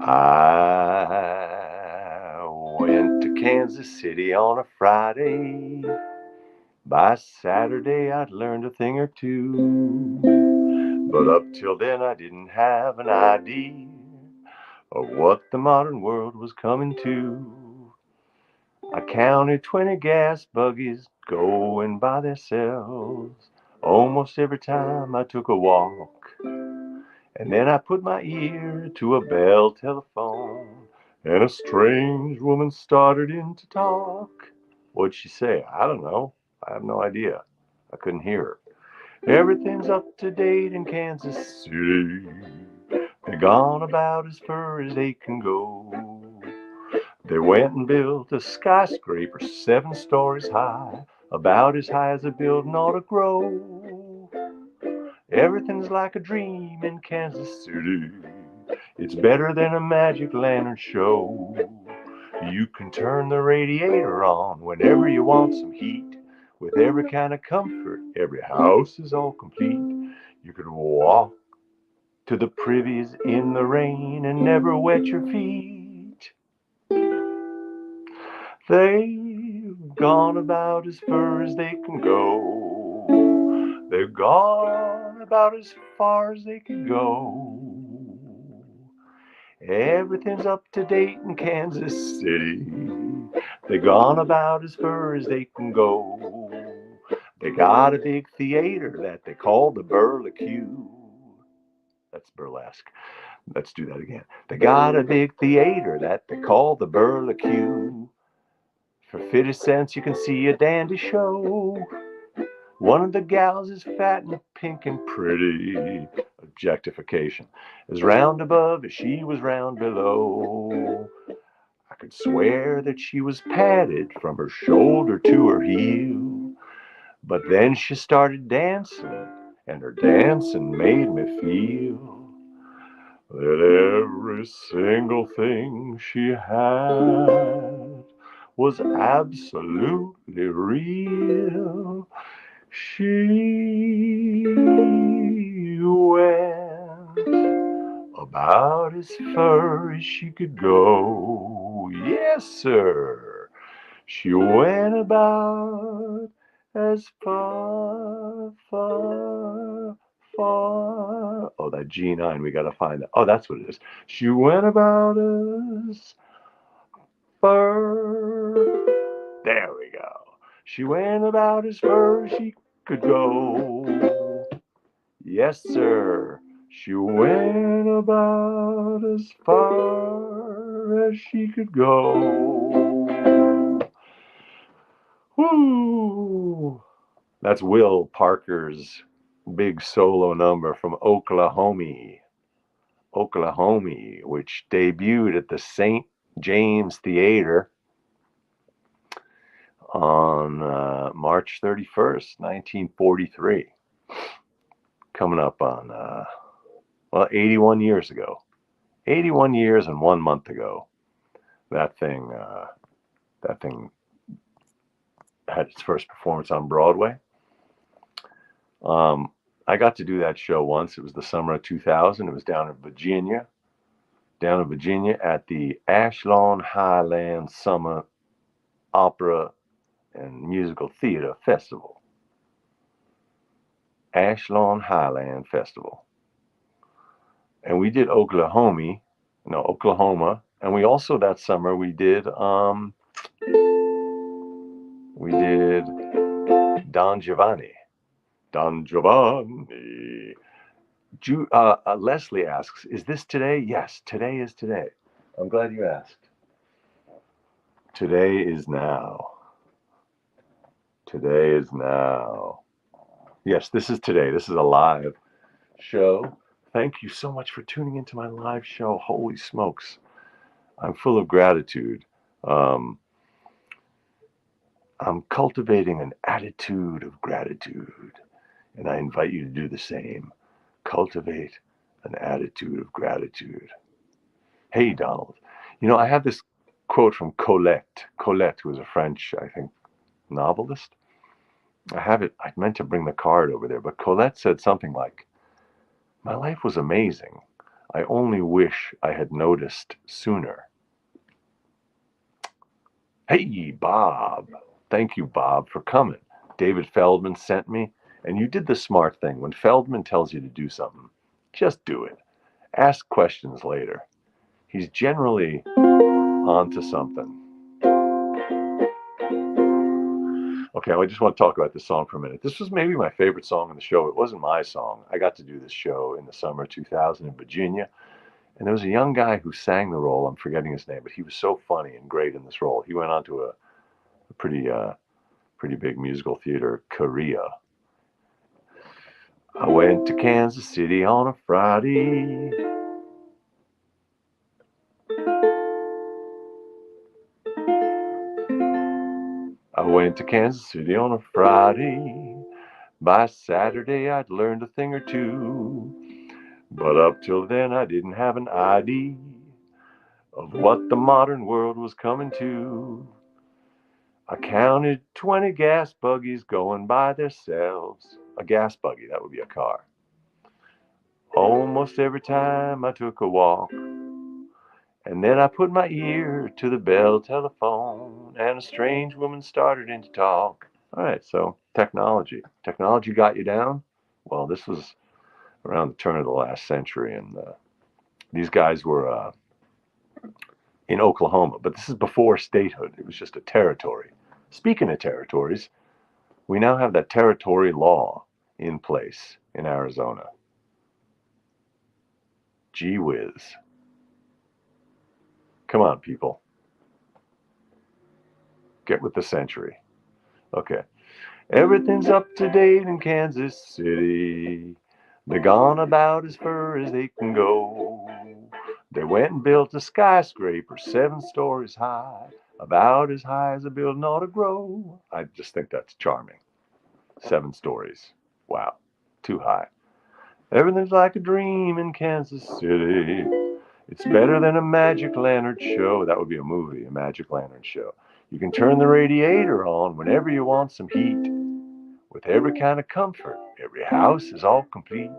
I went to Kansas City on a Friday. By Saturday, I'd learned a thing or two. But up till then, I didn't have an idea of what the modern world was coming to. I counted 20 gas buggies going by themselves almost every time I took a walk. And then I put my ear to a bell telephone, and a strange woman started in to talk. What'd she say? I don't know. I have no idea. I couldn't hear her. Everything's up to date in Kansas City. They've gone about as far as they can go. They went and built a skyscraper 7 stories high, about as high as a building ought to grow. Everything's like a dream in Kansas City. It's better than a magic lantern show. You can turn the radiator on whenever you want some heat. With every kind of comfort, every house is all complete. You can walk to the privies in the rain and never wet your feet. They've gone about as far as they can go. They've gone about as far as they can go. Everything's up to date in Kansas City. They've gone about as far as they can go. They got a big theater that they call the Burlicue. That's burlesque. Let's do that again. They got a big theater that they call the Burlicue. For 50 cents you can see a dandy show. One of the gals is fat and pink and pretty. Objectification. As round above as she was round below. I could swear that she was padded from her shoulder to her heel. But then she started dancing, and her dancing made me feel that every single thing she had was absolutely real. She went about as far as she could go. Yes, sir. She went about as far, far, far. Oh, that G9, we got to find that. Oh, that's what it is. She went about as far. There we go. She went about as far as she could go. Yes, sir. She went about as far as she could go. Woo! That's Will Parker's big solo number from Oklahoma, which debuted at the St. James Theater on March 31st, 1943. Coming up on, 81 years ago. 81 years and 1 month ago. That thing had its first performance on Broadway. I got to do that show once. It was the summer of 2000. It was down in Virginia at the Ashlawn Highland Summer Opera and Musical Theater Festival. Ashlawn Highland Festival. And we did Oklahoma, and we also that summer we did Don Giovanni. Leslie asks, is this today? Yes, today is today. I'm glad you asked. Today is now. Today is now. Yes, this is today. This is a live show. Thank you so much for tuning into my live show. Holy smokes. I'm full of gratitude. I'm cultivating an attitude of gratitude, and I invite you to do the same. Cultivate an attitude of gratitude. Hey, Donald. I have this quote from Colette. Colette, who was a French, I think, novelist. I have it. I meant to bring the card over there, but Colette said something like, "My life was amazing. I only wish I had noticed sooner. Hey, Bob. Thank you, Bob, for coming. David Feldman sent me, and you did the smart thing. When Feldman tells you to do something, just do it. Ask questions later. He's generally onto something. Okay, I just want to talk about this song for a minute. This was maybe my favorite song on the show. It wasn't my song. I got to do this show in the summer of 2000 in Virginia, and there was a young guy who sang the role. I'm forgetting his name, but he was so funny and great in this role. He went on to a pretty big musical theater career. I went to Kansas City on a Friday. I went to Kansas City on a Friday. By Saturday, I'd learned a thing or two. But up till then, I didn't have an idea of what the modern world was coming to. I counted 20 gas buggies going by themselves. A gas buggy, that would be a car. Almost every time I took a walk. And then I put my ear to the bell telephone, and a strange woman started in to talk. All right, so technology. Technology got you down? Well, this was around the turn of the last century, and these guys were in Oklahoma, but this is before statehood. It was just a territory. Speaking of territories, we now have that territory law in place in Arizona. Gee whiz. Come on, people. Get with the century. Okay. Everything's up to date in Kansas City. They're gone about as far as they can go. They went and built a skyscraper 7 stories high, about as high as a building ought to grow. I just think that's charming. 7 stories. Wow. Too high. Everything's like a dream in Kansas City. It's better than a Magic Lantern show. That would be a movie, a Magic Lantern show. You can turn the radiator on whenever you want some heat. With every kind of comfort, every house is all complete.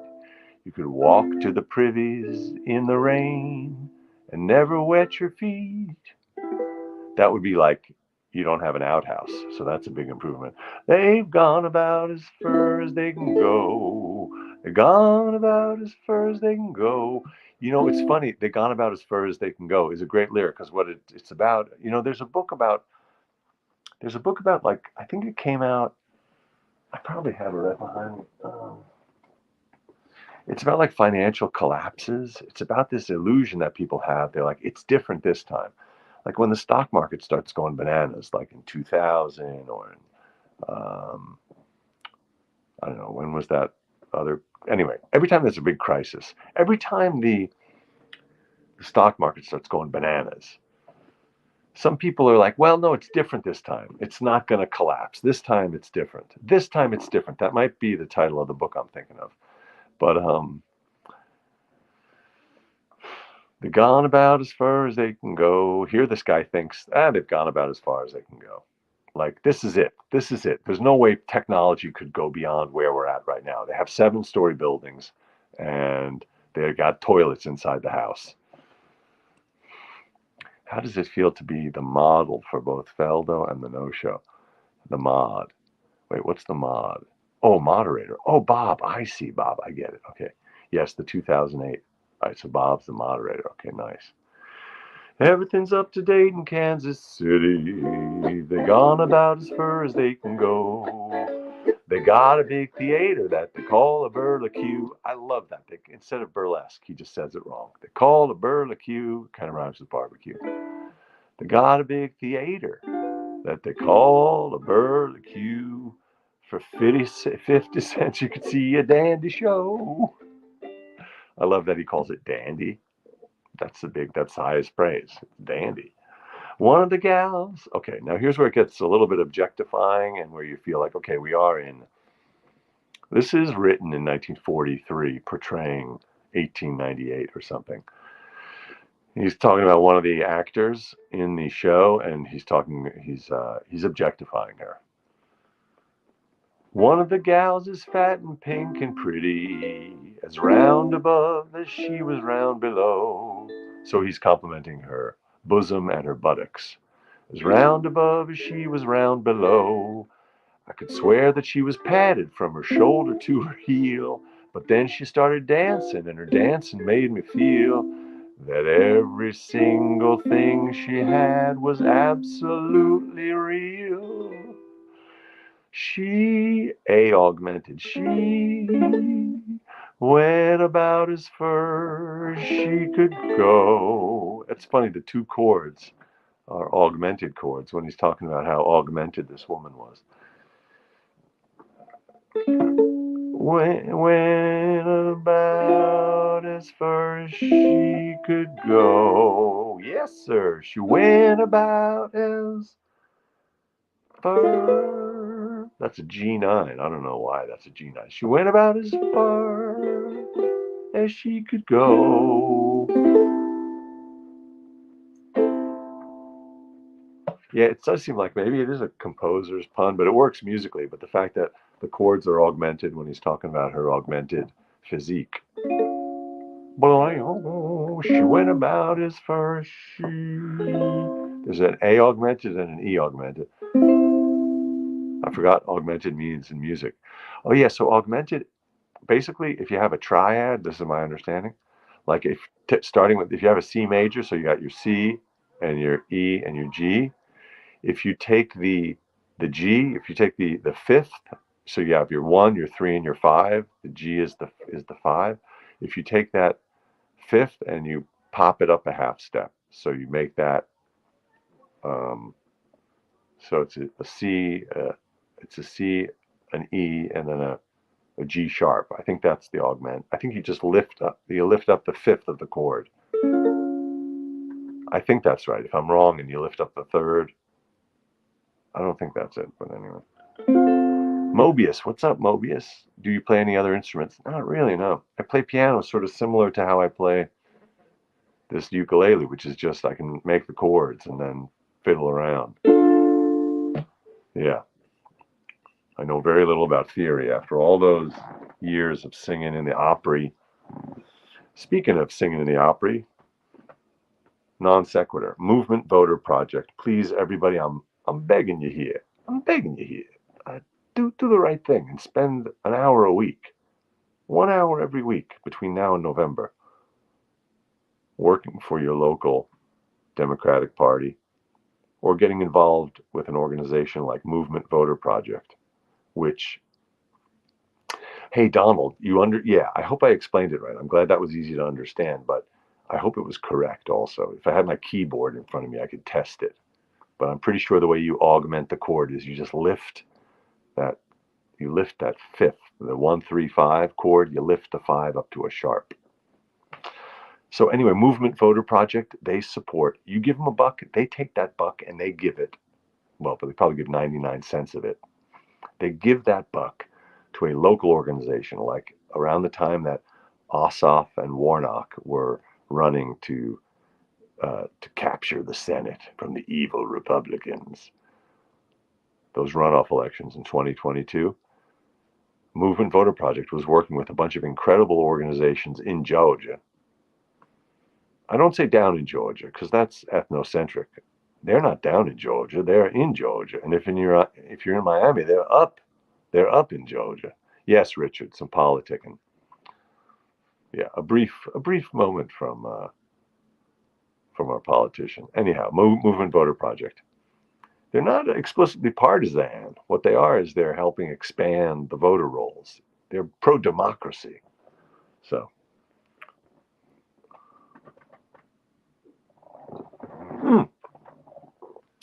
You could walk to the privies in the rain and never wet your feet. That would be like you don't have an outhouse, so that's a big improvement. They've gone about as far as they can go. They've gone about as far as they can go. You know, it's funny. They've gone about as far as they can go is a great lyric because what it's about. You know, there's a book about like I think it came out. I probably have it right behind me. It's about like financial collapses. It's about this illusion that people have. They're like, it's different this time. Like when the stock market starts going bananas, like in 2000 or in, I don't know, when was that other? Anyway, every time there's a big crisis, every time the stock market starts going bananas, some people are like, well, no, it's different this time. It's not going to collapse. This time it's different. This time it's different. That might be the title of the book I'm thinking of. But they've gone about as far as they can go. Here this guy thinks, they've gone about as far as they can go. Like, this is it. This is it. There's no way technology could go beyond where we're at right now. They have 7-story buildings, and they got toilets inside the house. How does it feel to be the model for both Feldo and the nosho? The mod. Wait, what's the mod? Oh, moderator. Oh, Bob. I see, Bob. I get it. Okay. Yes, the 2008. All right, so Bob's the moderator. Okay, nice. Everything's up to date in Kansas City. They gone about as far as they can go. They got a big theater that they call a burlesque. I love that. Instead of burlesque, he just says it wrong. They call a burlesque. Kind of rhymes with barbecue. They got a big theater that they call a burlesque. For 50 cents, you could see a dandy show. I love that he calls it dandy. That's the highest praise. Dandy. One of the gals. Okay, now here's where it gets a little bit objectifying and where you feel like, okay, this is written in 1943, portraying 1898 or something. He's talking about one of the actors in the show, and he's objectifying her. One of the gals is fat and pink and pretty, as round above as she was round below. So he's complimenting her bosom and her buttocks. As round above as she was round below. I could swear that she was padded from her shoulder to her heel, but then she started dancing, and her dancing made me feel that every single thing she had was absolutely real. She, A augmented, she went about as far as she could go. It's funny, the two chords are augmented chords when he's talking about how augmented this woman was. Went about as far as she could go. Yes, sir. She went about as far. That's a G9. I don't know why that's a G9. She went about as far as she could go. Yeah, it does seem like maybe it is a composer's pun, but it works musically. But the fact that the chords are augmented when he's talking about her augmented physique. Boy, oh, she went about as far as she. There's an A augmented and an E augmented. I forgot augmented means in music. Oh yeah, so augmented. Basically, if you have a triad, this is my understanding. Like if starting with if you have a C major, so you got your C and your E and your G. If you take the G, if you take the fifth, so you have your 1, your 3, and your 5. The G is the 5. If you take that fifth and you pop it up a half step, so you make that. So it's a C, it's a C, an E, and then a G sharp. I think that's the augment. I think you just lift up the fifth of the chord. I think that's right. If I'm wrong and you lift up the third, I don't think that's it. But anyway. Mobius, what's up, Mobius? Do you play any other instruments? Not really, no. I play piano, sort of similar to how I play this ukulele, which is just I can make the chords and then fiddle around. Yeah. I know very little about theory after all those years of singing in the Opry. Speaking of singing in the Opry, non sequitur, movement voter project. Please, everybody, I'm begging you here. I'm begging you here. Do the right thing and spend an hour a week, 1 hour every week between now and November, working for your local Democratic Party or getting involved with an organization like Movement Voter Project, which, hey, Donald, yeah, I hope I explained it right. I'm glad that was easy to understand, but I hope it was correct also. If I had my keyboard in front of me, I could test it. But I'm pretty sure the way you augment the chord is you just lift that fifth, the 1, 3, 5 chord, you lift the 5 up to a sharp. So anyway, Movement Voter Project, they support. You give them a buck, they take that buck and they give it. Well, but they probably give 99 cents of it. They give that buck to a local organization, like around the time that Ossoff and Warnock were running to capture the Senate from the evil Republicans. Those runoff elections in 2022. Movement Voter Project was working with a bunch of incredible organizations in Georgia. I don't say down in Georgia because that's ethnocentric. They're not down in Georgia; they're in Georgia. And if you're in Miami, they're up in Georgia. Yes, Richard, some politicking. Yeah, a brief moment from our politician. Anyhow, Movement Voter Project. They're not explicitly partisan. What they are is they're helping expand the voter rolls. They're pro-democracy. So,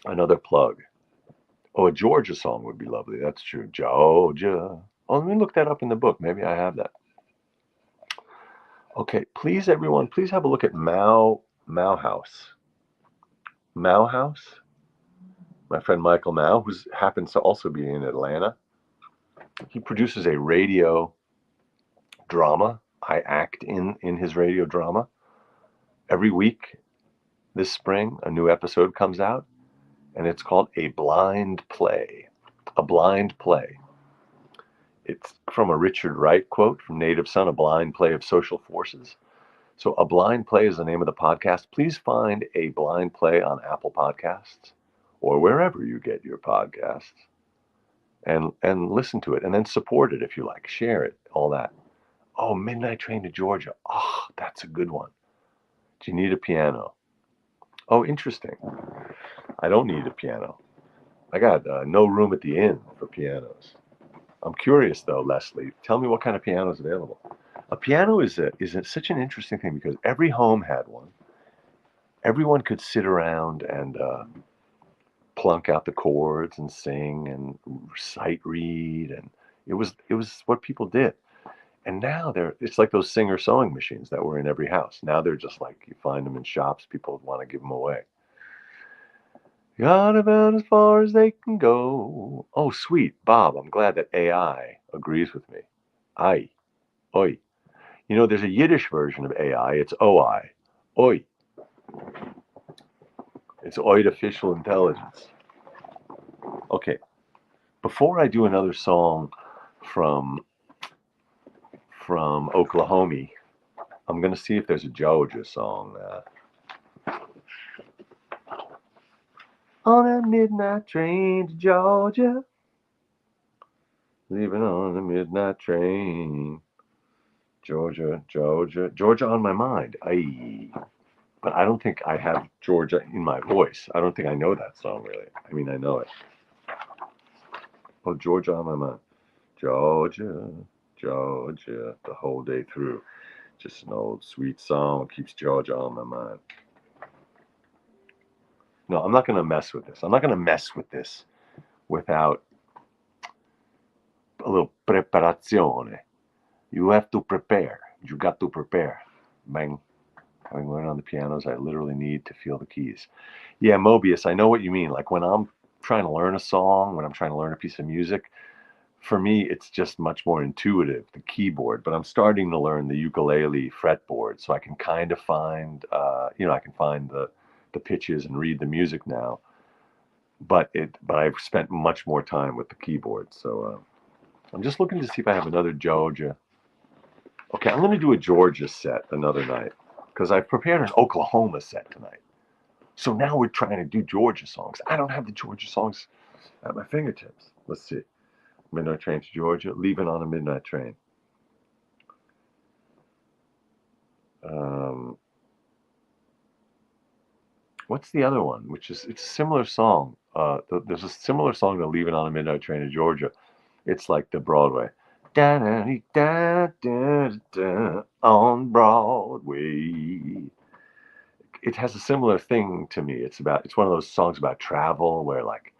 another plug. Oh, a Georgia song would be lovely. That's true. Georgia. Oh, let me look that up in the book. Maybe I have that. Okay, please, everyone, please have a look at Mao House. Mao House. My friend Michael Mao, who happens to also be in Atlanta. He produces a radio drama. I act in his radio drama. Every week this spring, a new episode comes out, and it's called A Blind Play. A Blind Play. It's from a Richard Wright quote from Native Son, A Blind Play of Social Forces. So, A Blind Play is the name of the podcast. Please find A Blind Play on Apple Podcasts or wherever you get your podcasts, and listen to it, and then support it if you like. Share it, all that. Oh, Midnight Train to Georgia. Oh, that's a good one. Do you need a piano? Oh, interesting. I don't need a piano. I got no room at the inn for pianos. I'm curious though, Leslie. Tell me what kind of piano is available. A piano is such an interesting thing because every home had one. Everyone could sit around and plunk out the chords and sing and sight read, and it was what people did. And now it's like those singer sewing machines that were in every house. Now they're just like you find them in shops. People want to give them away. Got about as far as they can go. Oh, sweet Bob. I'm glad that AI agrees with me. Ai, oi. You know, there's a Yiddish version of AI. It's OI. Oi. It's artificial intelligence. Okay. Before I do another song from Oklahoma, I'm gonna see if there's a Georgia song. On a midnight train to Georgia, leaving on a midnight train. Georgia, Georgia, Georgia on my mind. But I don't think I have Georgia in my voice. I don't think I know that song really. I mean, I know it. Oh, Georgia on my mind. Georgia, Georgia, the whole day through. Just an old sweet song keeps Georgia on my mind. No, I'm not going to mess with this. I'm not going to mess with this without a little preparazione. You have to prepare. You got to prepare. Bang. Having learned on the pianos, I literally need to feel the keys. Yeah, Mobius, I know what you mean. Like when I'm trying to learn a song, when I'm trying to learn a piece of music, for me, it's just much more intuitive, the keyboard. But I'm starting to learn the ukulele fretboard, so I can kind of find, I can find the pitches and read the music now. But I've spent much more time with the keyboard. So I'm just looking to see if I have another Georgia. Okay, I'm going to do a Georgia set another night because I've prepared an Oklahoma set tonight. So now we're trying to do Georgia songs. I don't have the Georgia songs at my fingertips. Let's see. Midnight Train to Georgia, leaving on a midnight train. What's the other one? It's a similar song. There's a similar song to Leaving on a Midnight Train to Georgia. It's like the Broadway. Da da da da da on Broadway. It has a similar thing to me. It's one of those songs about travel where like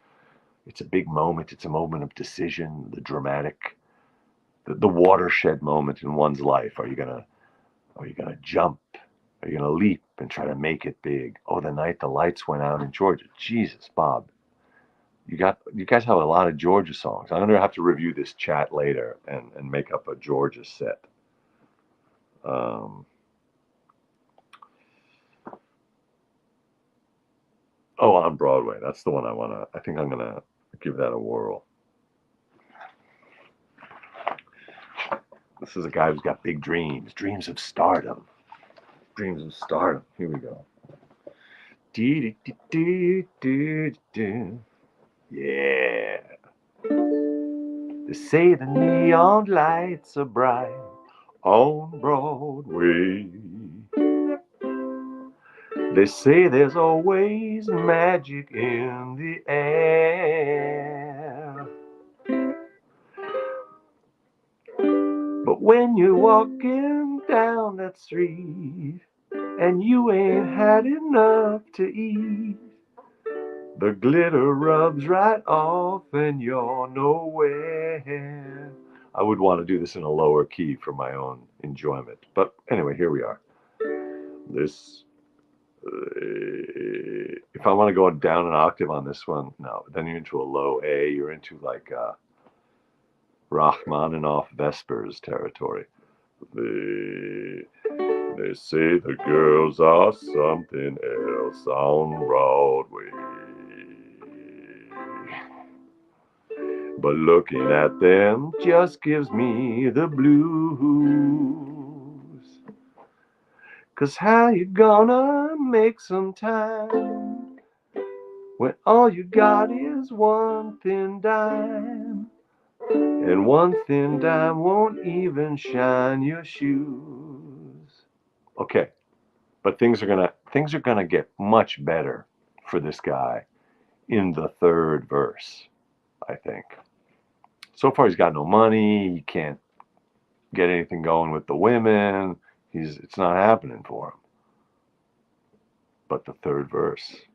it's a big moment. It's a moment of decision, the dramatic, the watershed moment in one's life. Are you gonna jump? Are you gonna leap and try to make it big? Oh, the night the lights went out in Georgia. Jesus, Bob, you guys have a lot of Georgia songs. I'm gonna have to review this chat later and make up a Georgia set. Oh, on Broadway. That's the one I think I'm gonna give that a whirl. This is a guy who's got big dreams of stardom. Dreams of stardom. Here we go. Yeah. They say the neon lights are bright on Broadway. They say there's always magic in the air. But when you're walking down that street and you ain't had enough to eat, the glitter rubs right off and you're nowhere. I would want to do this in a lower key for my own enjoyment. But anyway, here we are. This, if I want to go down an octave on this one, no. Then you're into a low A. You're into like Rachmaninoff Vespers territory. They say the girls are something else on Broadway. but looking at them just gives me the blues. 'Cause how you gonna make some time when all you got is one thin dime? And one thin dime won't even shine your shoes. Okay, but things are gonna get much better for this guy in the third verse, I think. So far he's got no money, he can't get anything going with the women. It's not happening for him. But the third verse.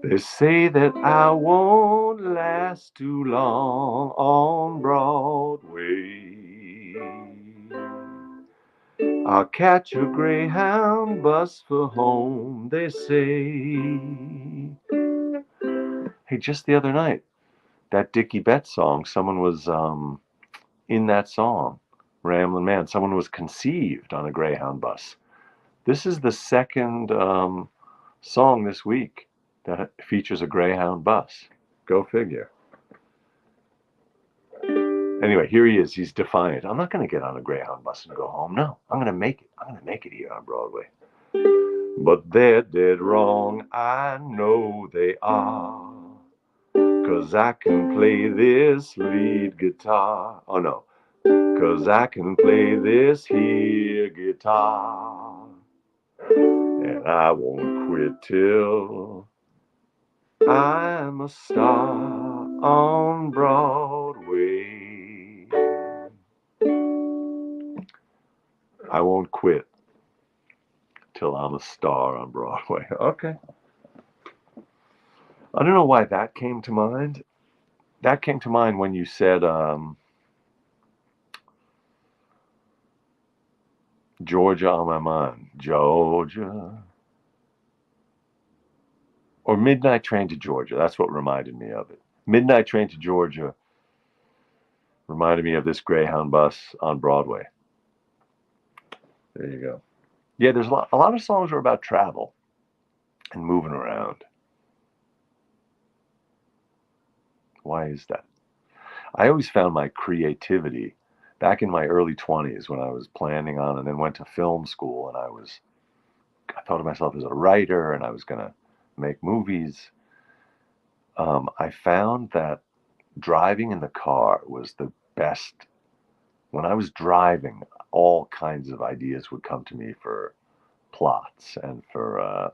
They say that I won't last too long on Broadway. I'll catch a Greyhound bus for home, they say. Hey, just the other night, that Dickie Betts song, someone was in that song, Ramblin' Man, someone was conceived on a Greyhound bus. This is the second song this week that features a Greyhound bus. Go figure. Anyway, here he is. He's defiant. I'm not going to get on a Greyhound bus and go home. No, I'm going to make it. I'm going to make it here on Broadway. But they're dead wrong. I know they are. 'Cause I can play this lead guitar. Oh, no. 'Cause I can play this here guitar. And I won't quit till I'm a star on Broadway. I won't quit till I'm a star on Broadway. Okay. I don't know why that came to mind. That came to mind when you said Georgia on my mind. Georgia. Or Midnight Train to Georgia. That's what reminded me of it. Midnight Train to Georgia reminded me of this Greyhound bus on Broadway. There you go. Yeah, there's a lot of songs are about travel and moving around. Why is that? I always found my creativity back in my early 20s when I was planning on and then went to film school, and I thought of myself as a writer and I was going to make movies. I found that driving in the car was the best. When I was driving, all kinds of ideas would come to me for plots and for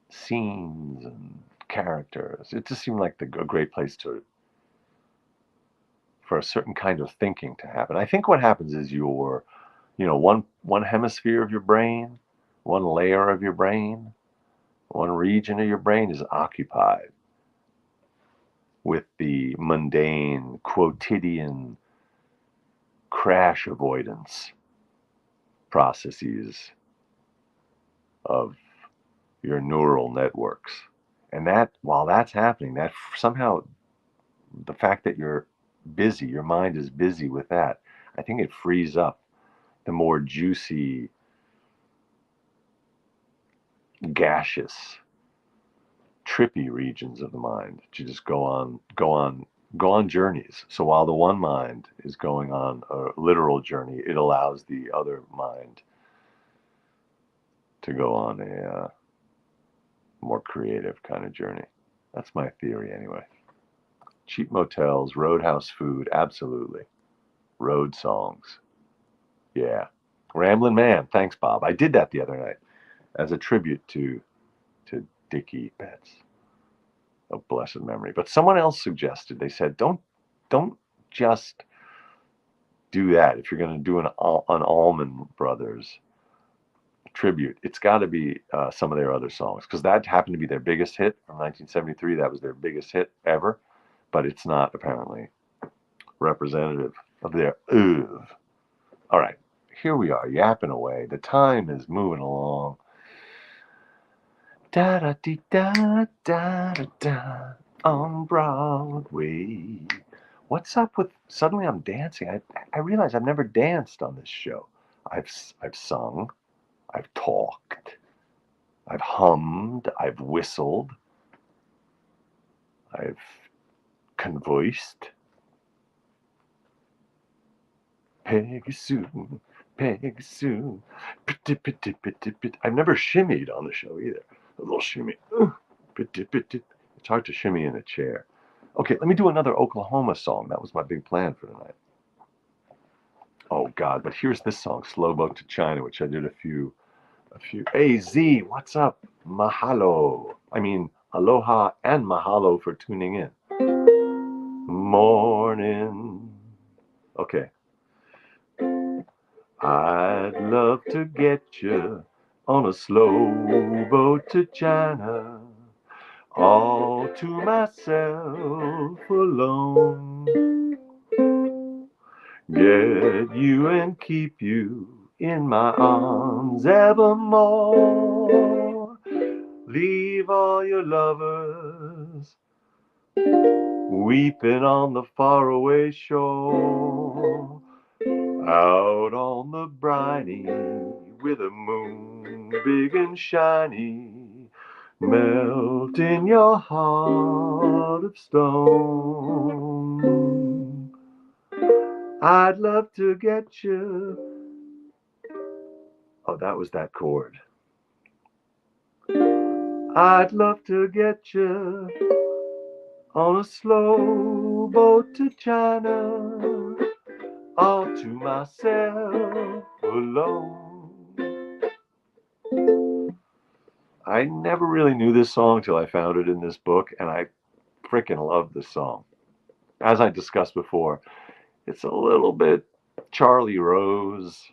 scenes and characters. It just seemed like a great place for a certain kind of thinking to happen. I think what happens is one hemisphere of your brain, one layer of your brain, one region of your brain is occupied with the mundane, quotidian crash avoidance processes of your neural networks. And that, while that's happening, that somehow the fact that you're busy, your mind is busy with that, I think it frees up the more juicy, gaseous, trippy regions of the mind to just go on journeys. So while the one mind is going on a literal journey, it allows the other mind to go on a more creative kind of journey. That's my theory anyway. Cheap motels, roadhouse food, absolutely. Road songs. Yeah. Ramblin' Man. Thanks, Bob. I did that the other night as a tribute to Dickie Betts of blessed memory. But someone else suggested, they said, don't just do that. If you're going to do an Allman Brothers tribute, it's got to be some of their other songs, because that happened to be their biggest hit from 1973. That was their biggest hit ever, but it's not apparently representative of their oeuvre. All right, here we are, yapping away. The time is moving along. Da da dee da da da da on Broadway. What's up with suddenly I'm dancing? I realize I've never danced on this show. I've sung, I've talked, I've hummed, I've whistled. I've convoiced. Peggy Sue, Peggy Sue. I've never shimmied on the show either. A little shimmy. It's hard to shimmy in a chair. Okay, let me do another Oklahoma song. That was my big plan for tonight. Oh God, but here's this song, Slow Boat to China, which I did a few. Hey Z, what's up? Mahalo. I mean, aloha and mahalo for tuning in. Morning. Okay. I'd love to get you on a slow boat to China, all to myself alone. Get you and keep you in my arms evermore. Leave all your lovers weeping on the faraway shore. Out on the briny with a moon big and shiny, melt in your heart of stone. I'd love to get you. Oh, that was that chord. I'd love to get you on a slow boat to China, all to myself alone. I never really knew this song till I found it in this book, and I freaking love this song. As I discussed before, it's a little bit Charlie Rose,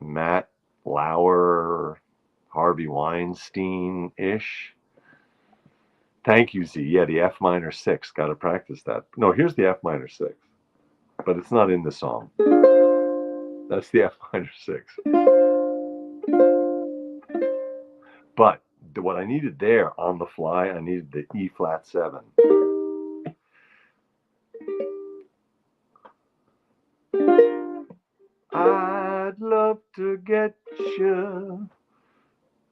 Matt Lauer, Harvey Weinstein-ish. Thank you, Z. Yeah, the F minor 6. Got to practice that. No, here's the F minor 6, but it's not in the song. That's the F minor 6. But what I needed there on the fly, I needed the E flat 7. I'd love to get you.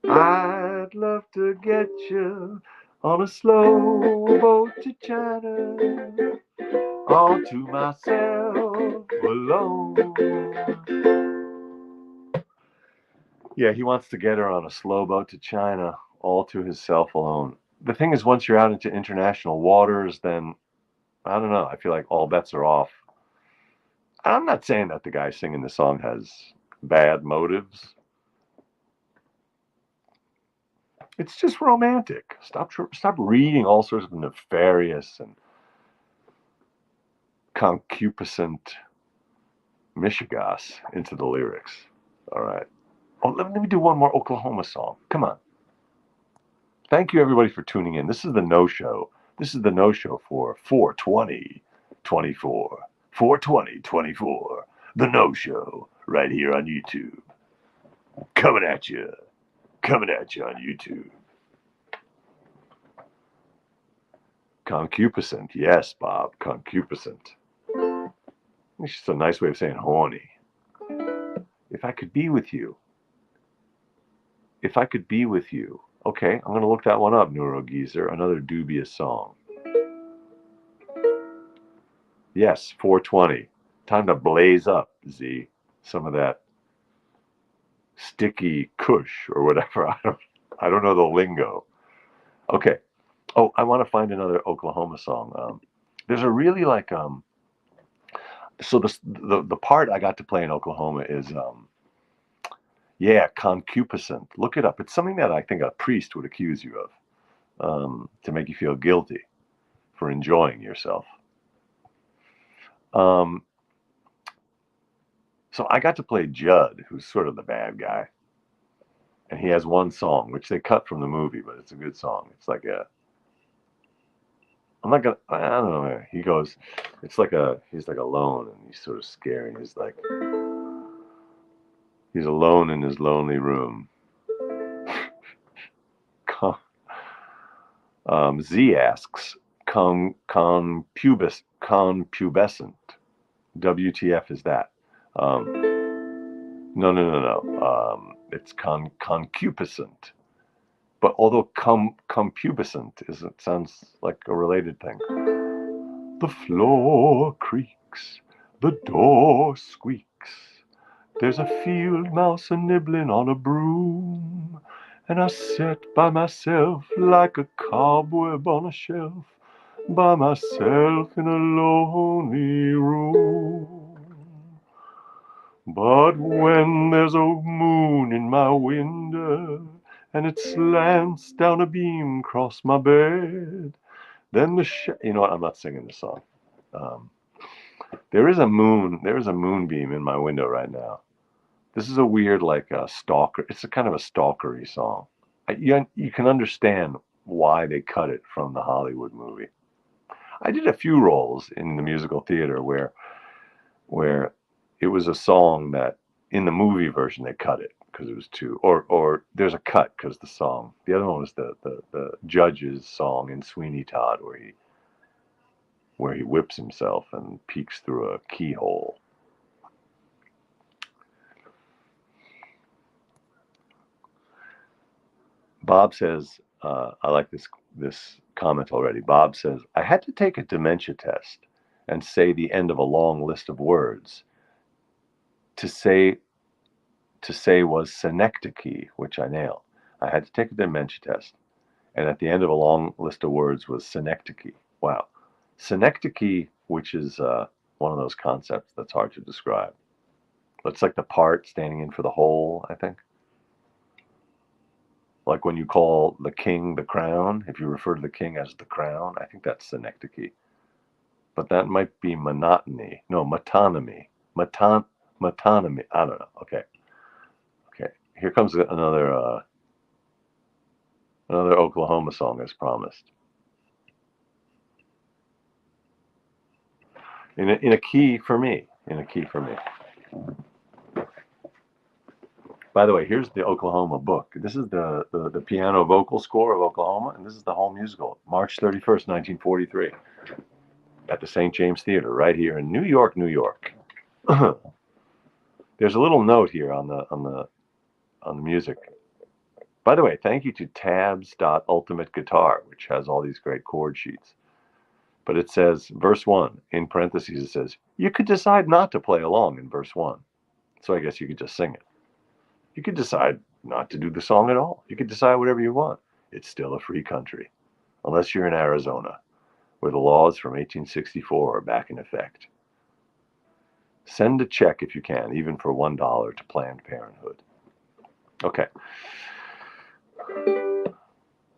I'd love to get you on a slow boat to China, all to myself alone. Yeah, he wants to get her on a slow boat to China, all to himself alone. The thing is, once you're out into international waters, then, I don't know, I feel like all bets are off. I'm not saying that the guy singing the song has bad motives. It's just romantic. Stop reading all sorts of nefarious and concupiscent mishigas into the lyrics. All right. Oh, let me do one more Oklahoma song. Come on. Thank you, everybody, for tuning in. This is the no-show. This is the no-show for 4/20/24. 4/20/24. The no-show right here on YouTube. Coming at you. Coming at you on YouTube. Concupiscent. Yes, Bob. Concupiscent. It's just a nice way of saying horny. If I could be with you. If I could be with you. Okay, I'm going to look that one up, Neurogeezer. Another dubious song. Yes, 420. Time to blaze up, Z. Some of that sticky kush or whatever. I don't know the lingo. Okay. Oh, I want to find another Oklahoma song. There's a really like so the part I got to play in Oklahoma is concupiscent. Look it up. It's something that I think a priest would accuse you of, to make you feel guilty for enjoying yourself. So I got to play Judd, who's sort of the bad guy. And he has one song, which they cut from the movie, but it's a good song. It's like I don't know. He goes, he's like alone, and he's sort of scary. And he's alone in his lonely room. Z asks, conpubescent. WTF is that? No. It's concupiscent. But although concupiscent it sounds like a related thing. The floor creaks, the door squeaks. There's a field mouse a nibbling on a broom, and I sit by myself like a cobweb on a shelf, by myself in a lonely room. But when there's a moon in my window, and it slants down a beam across my bed, then you know what? I'm not singing this song. Um, there is a moonbeam in my window right now. This is a weird, like a stalker. It's a kind of a stalkery song. You can understand why they cut it from the Hollywood movie. I did a few roles in the musical theater where it was a song that in the movie version they cut it because it was too, or there's a cut because the other one was the judge's song in Sweeney Todd where he whips himself and peeks through a keyhole. Bob says, I like this comment already. Bob says, I had to take a dementia test and say the end of a long list of words. To say was synecdoche, which I nailed. I had to take a dementia test, and at the end of a long list of words was synecdoche. Wow. Synecdoche, which is one of those concepts that's hard to describe. It's like the part standing in for the whole, I think. Like when you call the king the crown, if you refer to the king as the crown, I think that's synecdoche. But that might be monotony. No, metonymy. Metonymy. I don't know. Okay. Okay. Here comes another Oklahoma song as promised. In a key for me. In a key for me. By the way, here's the Oklahoma book. This is the piano vocal score of Oklahoma, and this is the whole musical, March 31st, 1943, at the St. James Theater, right here in New York, New York. There's a little note here on the music. By the way, thank you to tabs.ultimate guitar, which has all these great chord sheets. But it says, verse 1, in parentheses, it says, you could decide not to play along in verse 1. So I guess you could just sing it. You could decide not to do the song at all. You could decide whatever you want. It's still a free country, unless you're in Arizona, where the laws from 1864 are back in effect. Send a check if you can, even for $1 to Planned Parenthood. Okay.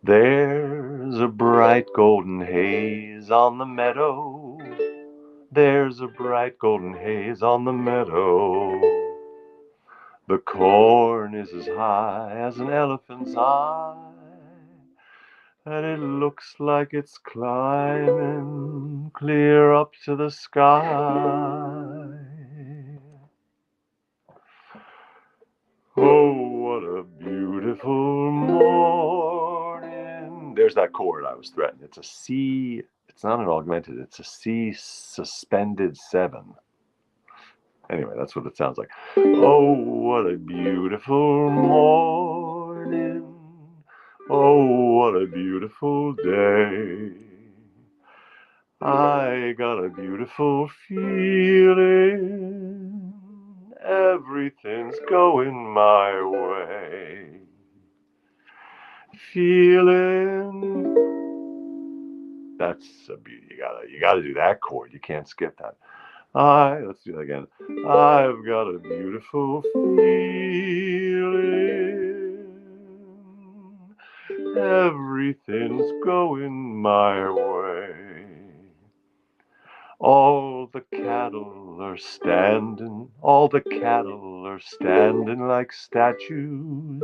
There's a bright golden haze on the meadow. There's a bright golden haze on the meadow. The corn is as high as an elephant's eye, and it looks like it's climbing clear up to the sky. Oh, what a beautiful morning. There's that chord I was threatening. It's a C. It's not an augmented. It's a C suspended 7. Anyway, that's what it sounds like. Oh, what a beautiful morning. Oh, what a beautiful day. I got a beautiful feeling. Everything's going my way. Feeling. That's a beauty. You gotta do that chord. You can't skip that. Let's do that again. I've got a beautiful feeling. Everything's going my way. All the cattle are standing like statues.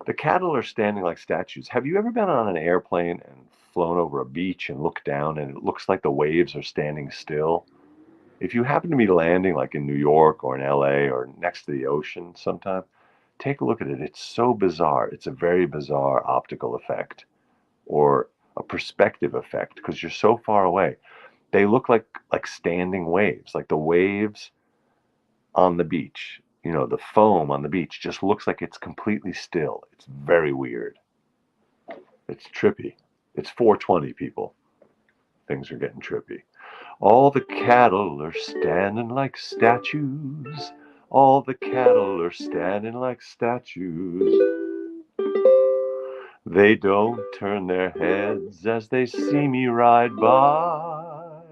The cattle are standing like statues. Have you ever been on an airplane and flown over a beach and looked down and it looks like the waves are standing still? If you happen to be landing like in New York or in LA or next to the ocean sometime, take a look at it. It's so bizarre. It's a very bizarre optical effect or a perspective effect because you're so far away. They look like standing waves, like the waves on the beach. You know, the foam on the beach just looks like it's completely still. It's very weird. It's trippy. It's 420, people. Things are getting trippy. All the cattle are standing like statues. All the cattle are standing like statues. They don't turn their heads as they see me ride by.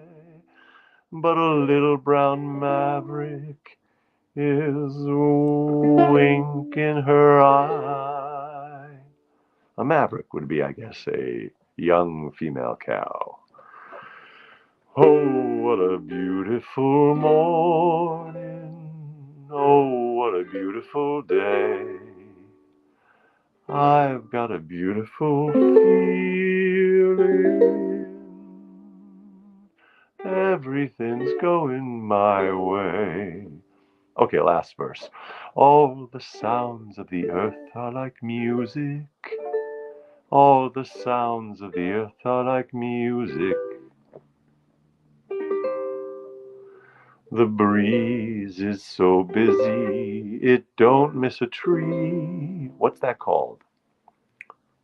But a little brown maverick is winking her eye. A maverick would be, I guess, a young female cow. Oh, what a beautiful morning. Oh, what a beautiful day. I've got a beautiful feeling. Everything's going my way. Okay, last verse. All the sounds of the earth are like music. All the sounds of the earth are like music. The breeze is so busy, it don't miss a tree. What's that called?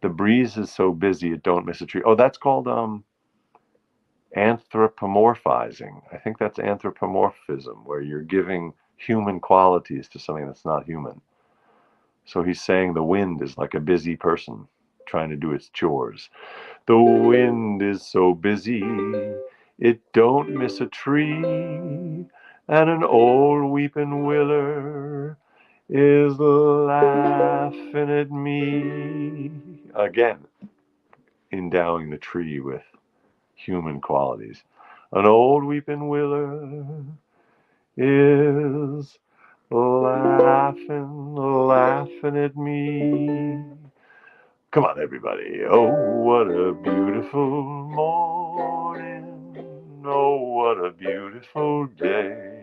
The breeze is so busy, it don't miss a tree. Oh, that's called anthropomorphizing. I think that's anthropomorphism, where you're giving human qualities to something that's not human. So he's saying the wind is like a busy person trying to do its chores. The wind is so busy, it don't miss a tree, and an old weeping willer is laughing at me. Again, endowing the tree with human qualities. An old weeping willer is laughing at me. Come on, everybody. Oh, what a beautiful morning. Oh, what a beautiful day.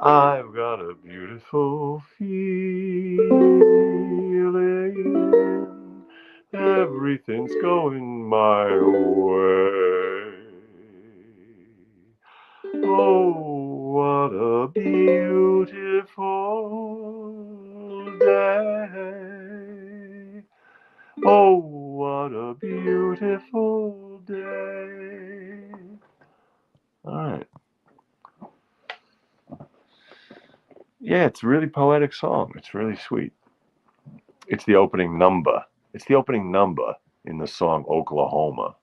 I've got a beautiful feeling. Everything's going my way. Oh, what a beautiful day. Oh, what a beautiful day. All right. Yeah, it's a really poetic song. It's really sweet. It's the opening number. It's the opening number in the song Oklahoma.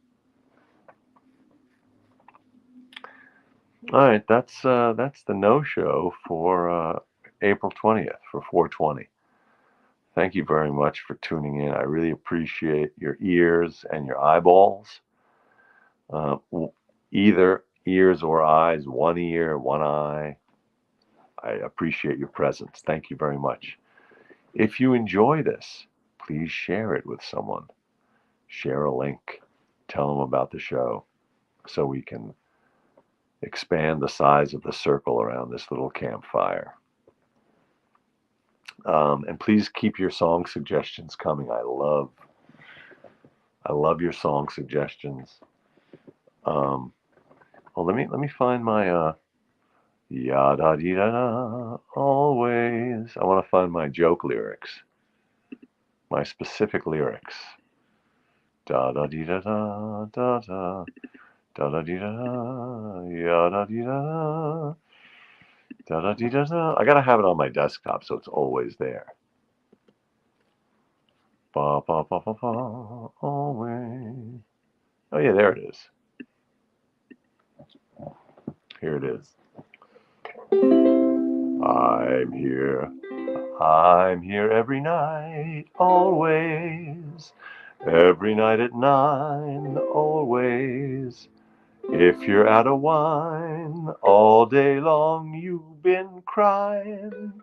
All right, that's the no-show for April 20th for 420. Thank you very much for tuning in. I really appreciate your ears and your eyeballs. Either ears or eyes, one ear, one eye. I appreciate your presence. Thank you very much. If you enjoy this, please share it with someone. Share a link. Tell them about the show so we can expand the size of the circle around this little campfire. And please keep your song suggestions coming. I love your song suggestions. Well, let me find my ya da dee da da always. I want to find my joke lyrics, my specific lyrics. Da da dee da da da da da da dee da da ya da dee da da da dee da da. I gotta have it on my desktop so it's always there. Ba ba ba ba ba always. Oh yeah, there it is. Here it is. I'm here. I'm here every night, always. Every night at 9, always. If you're out of wine, all day long you've been crying.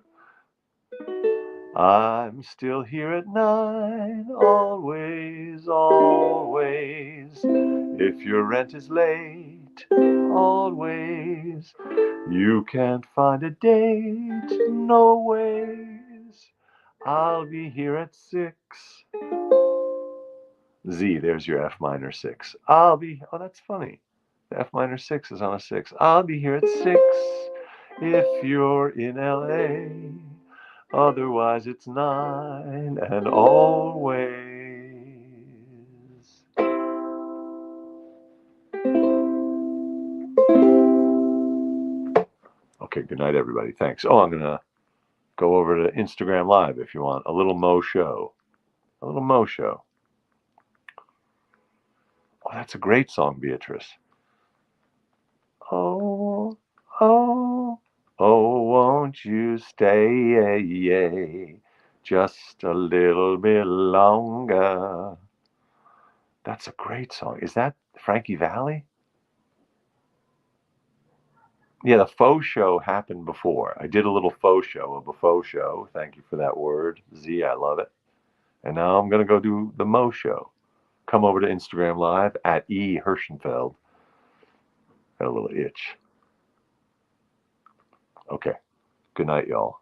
I'm still here at 9, always, always. If your rent is late, always. You can't find a date, no ways. I'll be here at 6. Z, there's your F minor 6. Oh, that's funny. The F minor 6 is on a 6. I'll be here at 6 if you're in LA. Otherwise, it's 9 and always. Okay, good night, everybody. Thanks. Oh, I'm going to go over to Instagram Live if you want. A little Mo Show. A little Mo Show. Oh, that's a great song, Beatrice. Oh, oh, oh, won't you stay just a little bit longer? That's a great song. Is that Frankie Valli? Yeah, the faux show happened before. I did a little faux show of a faux show. Thank you for that word, Z. I love it. And now I'm going to go do the Mo Show. Come over to Instagram Live at E. Hirschenfeld. Got a little itch. Okay. Good night, y'all.